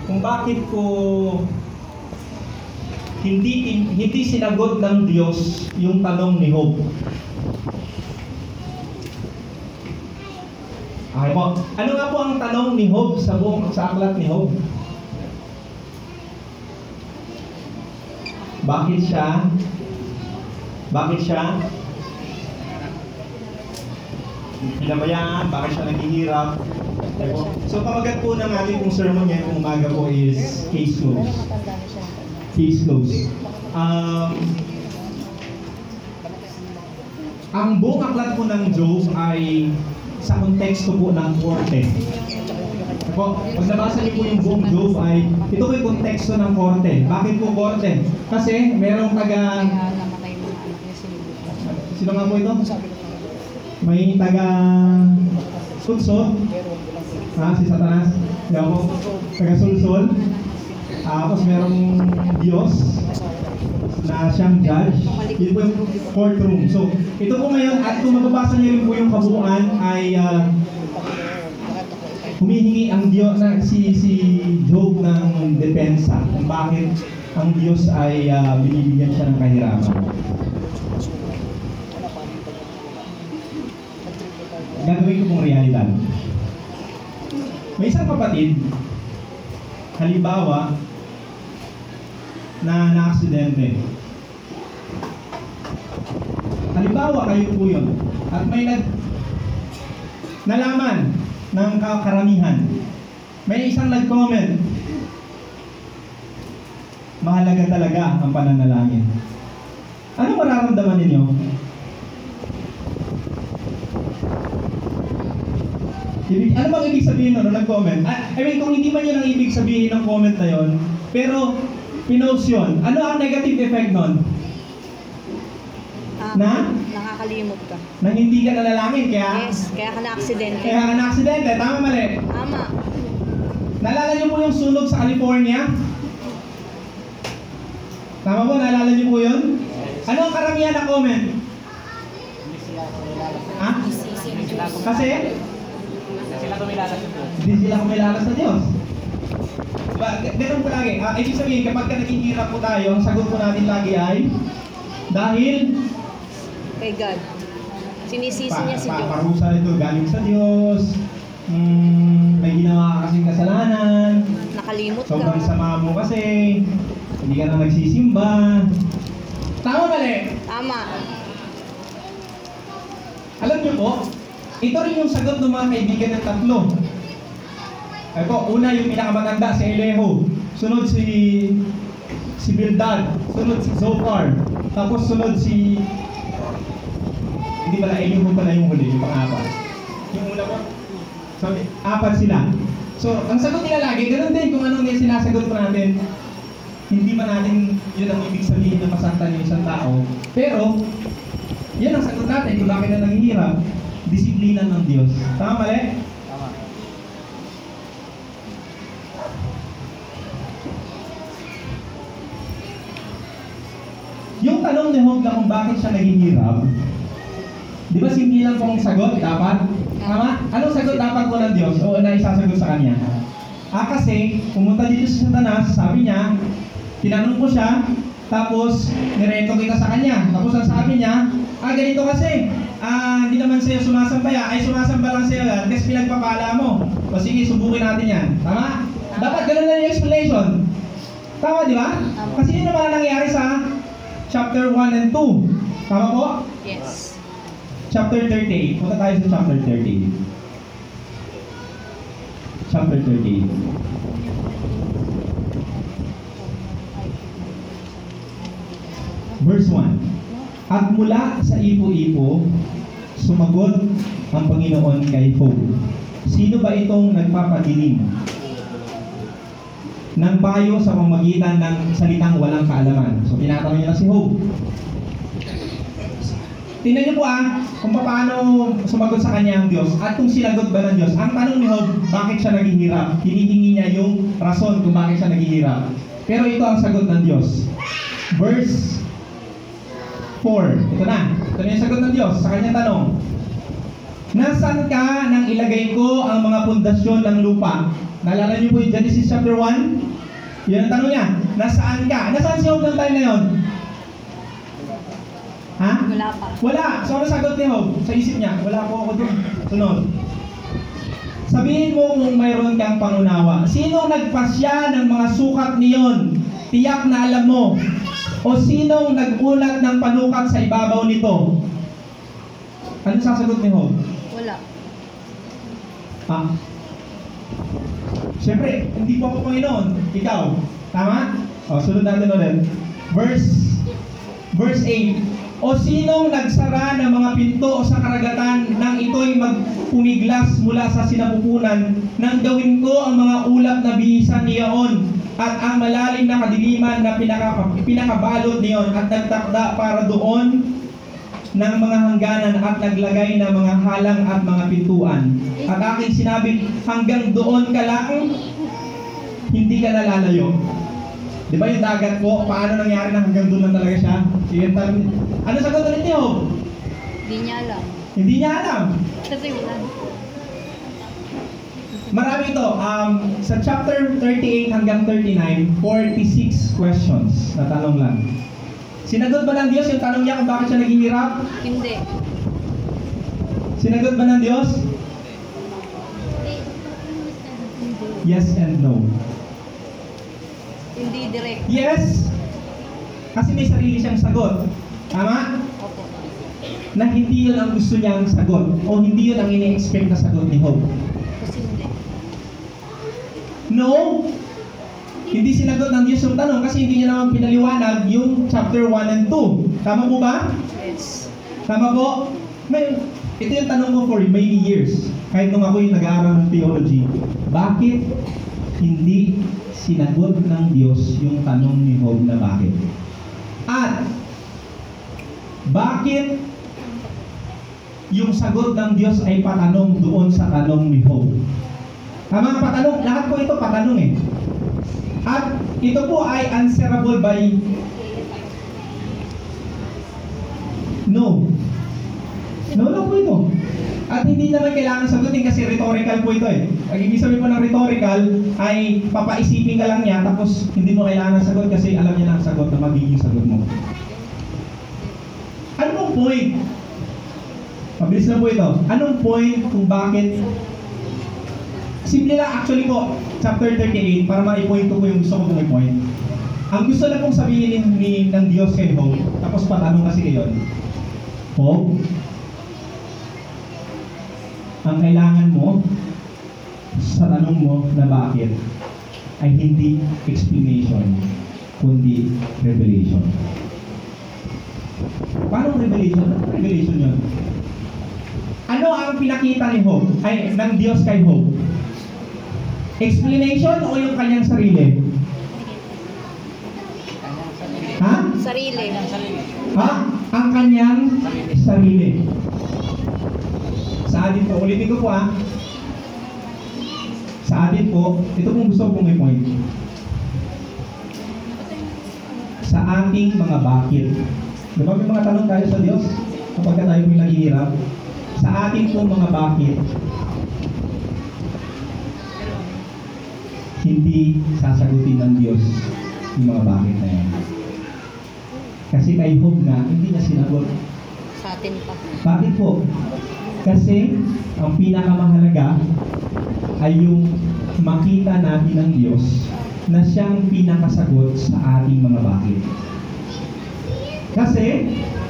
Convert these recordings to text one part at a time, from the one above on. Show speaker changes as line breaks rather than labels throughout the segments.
kung bakit ko hindi sinagot ng Diyos yung tanong ni Job. Okay po. Ano nga po ang tanong ni Job sa aklat ni Job? Bakit siya pinabayaan? Bakit siya naghihirap? Okay po. So pamagat po ng ating pong sermon ngayon kung umaga po is case closed. Case closed. Ang buong aklat po ng Job ay sa konteksto po ng korte. Po, pag nabasa niyo po yung buong Job ay ito po yung konteksto ng korte. Bakit po korte? Kasi merong sino nga po ito? May taga-sulsol. Si Satanas. Yan po. Taga-sulsol. Tapos merong Diyos na siyang judge. Yun po yung courtroom. So, ito po ngayon, at kung mababasa niyo rin po yung kabuuan, ay humihingi ang Diyos na si Job ng depensa kung bakit ang Diyos ay binibigyan siya ng kahirapan. Gagawin ko pong realidad. May isang kapatid, halimbawa, na na-aksidente. Halimbawa, kayo po yun. At may nalaman ng karamihan. May isang nag-comment, mahalaga talaga ang pananalangin. Ano mararamdaman ninyo? Ano bang ibig sabihin nun nag-comment? I mean, kung hindi man yun ang ibig sabihin ng comment na yun, pero pinost yun, ano ang negative effect nun?
Nakakalimot ka.
Na hindi ka nalalangin, kaya?
Yes, kaya ka na-aksidente.
Kaya ka na-aksidente, tama mali?
Tama.
Naalala niyo po yung sunog sa California? Tama po, naalala niyo po yun? Ano ang karamihan na comment? Ha? Kasi? Hindi sila kumilala sa Diyos. Diba? Ganun po lagi. Ibig sabihin, kapag naghihirap po tayo, ang sagot po natin lagi ay dahil
kay God. Sinisisi niya si Diyos.
Parusa ito galing sa Diyos. May ginawa ka kasing kasalanan.
Nakalimot ka.
Sobrang sama mo kasi. Hindi ka na nagsisimba. Tama mali?
Tama.
Alam niyo po, ito rin yung sagot ng mga kaibigan ng tatlo. Ay po, una yung pinakamatanda, si Elihu. Sunod si Bildad. Sunod si Zophar. Tapos sunod si... Hindi pala, Elihu pala yung huli, yung pang-apat. Yung una po. So, apat sila. So, ang sagot nila lagi, ganun din kung anong yung sinasagot po natin. Hindi man natin yun ang ibig sabihin na masaktan yung isang tao. Pero, yun ang sagot natin kung bakit na nanghihirap. Disiplina ng Diyos. Tama mali?
Tama.
Yung tanong ni Job na kung bakit siya naghihirap, di ba simple lang pong sagot dapat? Tama? Anong sagot dapat po ng Diyos o na isasagot sa kanya? Kasi pumunta dito si Satanas, sabi niya, tinanong ko siya, tapos nireto kita sa kanya. Tapos ang sabi niya, ganito kasi, hindi naman sa'yo sumasamba ay sumasamba lang sa'yo yan kasi pinagpapala mo. O sige, subukin natin yan. Tama? Dapat ganun lang yung explanation. Tama, di ba? Kasi yun naman ang nangyari sa chapter 1 and 2. Tama po?
Yes.
Chapter 38. Punta tayo sa chapter 38. Chapter 38. Verse 1. At mula sa ipo-ipo, sumagot ang Panginoon kay Job. Sino ba itong nagpapadilim ng payo sa pamamagitan ng salitang walang kaalaman? So, tinatanong niya na si Job. Tingnan niyo po kung paano sumagot sa kanya ang Diyos at kung sinagot ba ng Diyos. Ang tanong ni Job, bakit siya naghihirap? Hinihingi niya yung rason kung bakit siya naghihirap. Pero ito ang sagot ng Diyos. Verse 4. Ito na. Ito na yung sagot ng Diyos sa kanyang tanong. Nasaan ka nang ilagay ko ang mga pundasyon ng lupa? Naalala niyo po yung Genesis chapter 1? Yun ang tanong niya. Nasaan ka? Nasaan si Job ng time na yun? Ha?
Wala pa.
Wala. So ano sagot ni Job? Sa isip niya, wala po ako doon. Sunod. Sabihin mo kung mayroon kang pangunawa. Sino nagpasya ng mga sukat niyon? Tiyak na alam mo. O sinong nagulat ng panukat sa ibabaw nito? Ano sasagot ni Job?
Wala.
Siyempre, hindi po ako Panginoon. Ikaw. Tama? O, sunod natin ulit. Verse 8. O sinong nagsara ng mga pinto sa karagatan nang ito'y magpumiglas mula sa sinapupunan nang gawin ko ang mga ulap na bihisan niyaon at ang malalim na kadiliman na pinakabalot niyon at nagtakda para doon ng mga hangganan at naglagay ng mga halang at mga pintuan. At aking sinabi, hanggang doon ka lang, hindi ka nalalayo. Di ba yung dagat po, paano nangyari na hanggang doon lang talaga siya? Sige, ano sagot ulit niyo?
Hindi niya alam.
Hindi niya alam.
Kasi wala.
Marami ito. Sa chapter 38 hanggang 39, 46 questions na tanong lang. Sinagot ba ng Diyos yung tanong niya kung bakit siya naghihirap?
Hindi.
Sinagot ba ng Diyos? Yes and no.
Hindi direct.
Yes! Kasi may sarili siyang sagot. Tama?
Opo.
Na hindi yun ang gusto niyang sagot. O hindi yun ang ini-expect na sagot ni Job.
Kasi hindi.
No! Hindi sinagot ng Diyos yung tanong kasi hindi niya naman pinaliwanag yung chapter 1 and 2. Tama po ba?
Yes.
Tama po? Ito yung tanong ko for many years. Kahit nung ako yung nag-aaral ng theology. Bakit hindi sinagot ng Diyos yung tanong ni Job na bakit? At bakit yung sagot ng Diyos ay patanong doon sa tanong ni Job? Tama, patanong. Lahat po ito patanong eh. At ito po ay answerable by no. No lang po ito. At hindi naman kailangan sagutin kasi rhetorical po ito eh. Ang ibig sabihin po ng rhetorical ay papaisipin ka lang niya tapos hindi mo kailangan sagot kasi alam niya na ang sagot na magiging sagot mo. Ano pong point? Mabilis na po ito. Anong point kung bakit? Simple lang actually po, chapter 38, para ma-point ko po yung gusto ko pong i-point. Ang gusto na pong sabihin ng Diyos kay Job, tapos patanong kasi kayo, Job, ang kailangan mo sa tanong mo na bakit ay hindi explanation, kundi revelation. Paano revelation? Ano revelation yun? Ano ang pinakita ni Job, ay ng Diyos kay Job? Explanation o yung kanyang sarili? Ha?
Sarili.
Ha? Ang kanyang sarili. Sa atin po, ulitin ko po sa atin po, ito pong gusto kong i-point. Sa ating mga bakit. Diba may mga tanong tayo sa Diyos kapag tayo po'y naghihirap? Sa ating pong mga bakit, hindi sasagutin ng Diyos yung mga bakit na yan. Kasi kay Job na, hindi niya sinagot.
Sa atin pa.
Bakit po? Kasi ang pinakamahalaga ay yung makita natin ng Diyos na siyang pinakasagot sa ating mga bakit. Kasi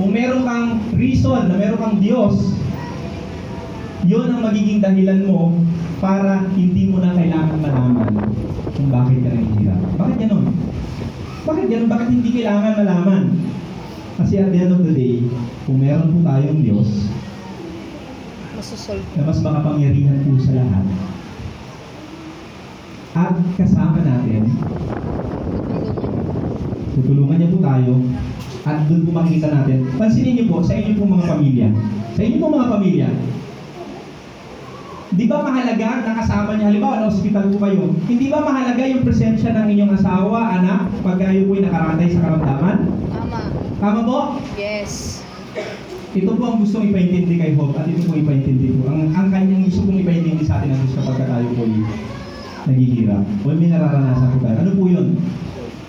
kung meron kang reason na meron kang Diyos, yun ang magiging dahilan mo para hindi mo na kailangan malaman kung bakit ka naghihirap. Bakit ganun? Bakit ganun? Bakit hindi kailangan malaman? Kasi at the end of the day, kung meron po tayong Diyos
Masusolve.
na mas makapangyarihan po sa lahat, at kasama natin, tutulungan niya po tayo, at doon po makikita natin. Pansinin niyo po, sa inyo po mga pamilya. Sa inyo po mga pamilya, di ba mahalaga na kasama niya, halimbawa na hospital po kayo, hindi ba mahalaga yung presensya ng inyong asawa, anak, pag kayo po'y nakaratay sa karamdaman?
Tama.
Tama po?
Yes.
Ito po ang gustong ipaintindi kay Job at ito po ipaintindi po. Ang kanyang gusto pong ipaintindi sa atin ang Diyos kapag tayo po'y naghihirap o may nararanasan po tayo. Ano po yun?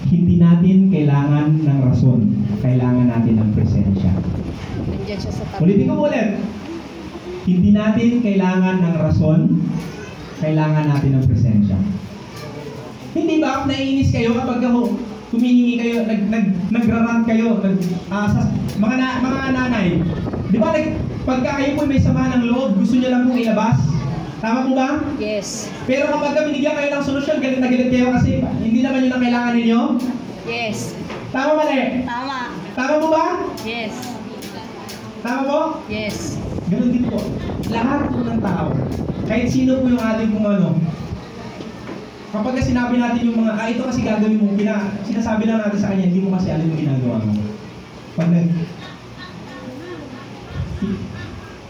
Hindi natin kailangan ng rason. Kailangan natin ng presensya.
Nandiyan siya sa tabi.
Ulitin ko ulit. Hindi natin kailangan ng rason. Kailangan natin ng presensya. Hindi ba naiinis kayo kapag humihingi kayo, nagrarant kayo, mga nanay? Di ba pagka kayo po may sama ng loob, gusto niyo lang pong ilabas? Tama po ba?
Yes.
Pero kapag binigyan kayo ng solusyon, galit na galit kayo kasi hindi naman yun ang kailangan ninyo?
Yes.
Tama mali?
Tama.
Tama po ba?
Yes.
Tama po?
Yes.
Ganun din po. Lahat po ng tao, kahit sino po yung ating kung ano, kapag sinabi natin yung mga, ito kasi gagawin mo, sinasabi lang natin sa kanya, hindi mo kasi alam yung ginagawa mo.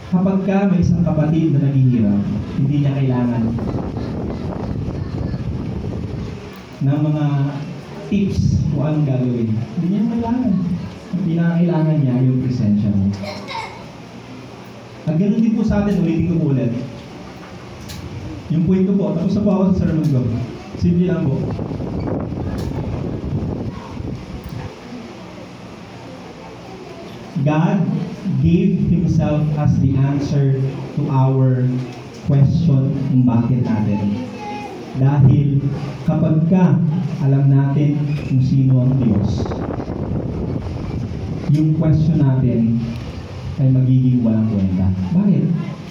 Kapag ka may isang kapatid na naghihirap, hindi niya kailangan ng mga tips kung anong gagawin. Hindi niya kailangan. Ang pinakailangan niya yung presensya mo. At ganun din po sa atin, ulitin ko po ulit. Yung point ko po, tapos na po ako sa sermon ko. Simple lang po. God gave Himself as the answer to our question kung bakit natin. Dahil kapag ka alam natin kung sino ang Diyos, yung question natin ay magiging walang kwenta. Bakit?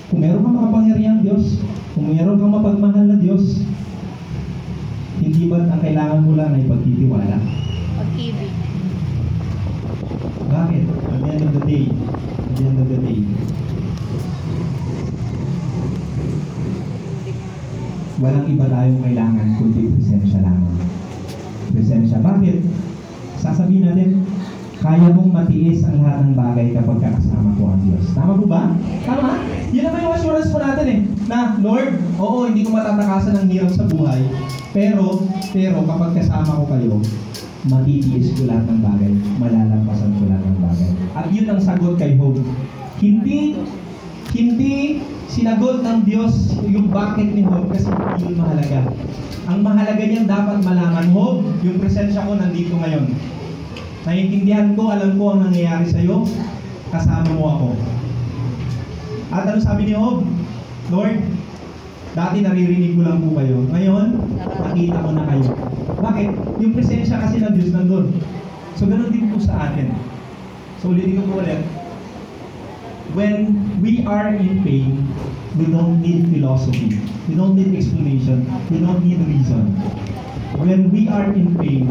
Kung meron kang makapangyarihang Diyos, kung meron kang mapagmahal na Diyos, hindi ba't ang kailangan mo lang ay pagtitiwala?
Pag-ibig.
Bakit? At the end of the day, walang iba tayong kailangan kundi presensya lamang. Presensya. Bakit? Sasabihin natin, kaya mong matiis ang lahat ng bagay kapag kasama ko ang Diyos. Tama po ba? Tama? Yun naman yung assurance po natin eh. Na, Lord, oo, hindi ko matatakasan ng hirap sa buhay. Pero kapag kasama ko kayo, matitiis ko lahat ng bagay. Malalampasan ko lahat ng bagay. At yun ang sagot kay Job. Hindi sinagot ng Diyos yung bakit ni Job kasi hindi yun mahalaga. Ang mahalaga niyan dapat malaman, Job, yung presensya ko nandito ngayon. Naiintindihan ko, alam ko ang nangyayari sa'yo, kasama mo ako. At ano sabi ni Job? Lord, dati naririnig ko lang po kayo. Ngayon, nakita ko na kayo. Bakit? Yung presensya kasi ng Diyos nandun. So, ganun din po sa atin. So, ulitin ko po ulit. When we are in pain, we don't need philosophy. We don't need explanation. We don't need reason. When we are in pain,